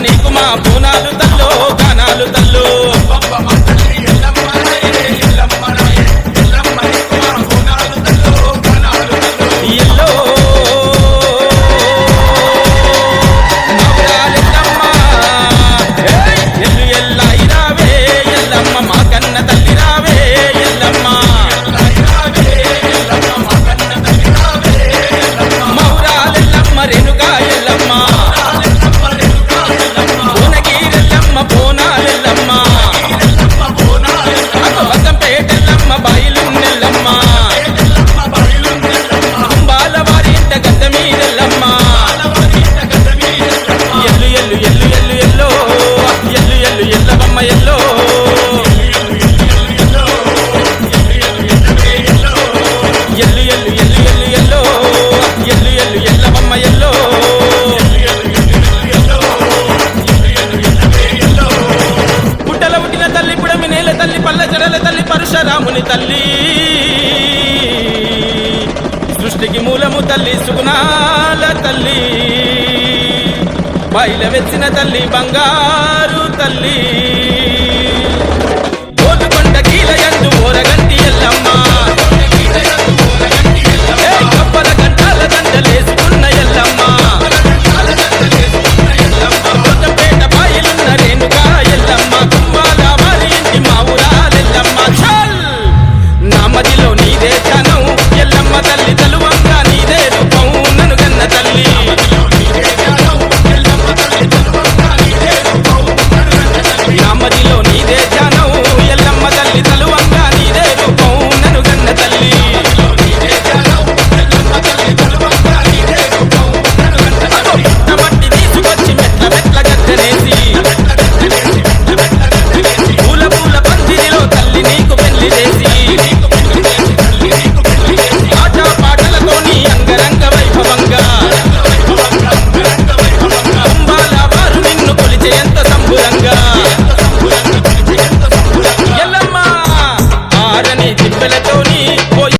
నీకు మా బోనాలు తల్లో గానాలు తల్లో ఎల్లో నవరాలెల్లమ్మ ఎల్లు ఎల్లాయి రావే ఎల్లమ్మ మా కన్న తల్లి రావే ఎల్లమ్మ మౌరాలెల్లమ్మ రేణుకా ఎల్లమ్మ భువనగిరెల్లమ్మ బోనాలెల్లమ్మ అక్కవతంపేటెల్లమ్మ బాయిలున్నెల్లమ్మ కుంబాల వారింట గద్ద మీరెల్లమ్మ ఎల్లు ఎల్లు ఎల్లు ఎల్లు ఎల్లో ఎల్లు ఎల్లు ఎల్లవమ్మ ఎల్లో ఎల్లు ఎల్లు ఎల్లు ఎల్లు ఎల్లో ఎల్లు ఎల్లు ఎల్లవమ్మ ఎల్లో పుట్టల పుట్టిన తల్లి పుడమి నేల తల్లి పల్ల జడల తల్లి పరశురాముని తల్లి సృష్టికి మూలము తల్లి సుగుణాల తల్లి బయల వెచ్చిన తల్లి బంగారు తల్లి గోలుకొండ కీలయందు ఓరగంటి ఎల్లమ్మ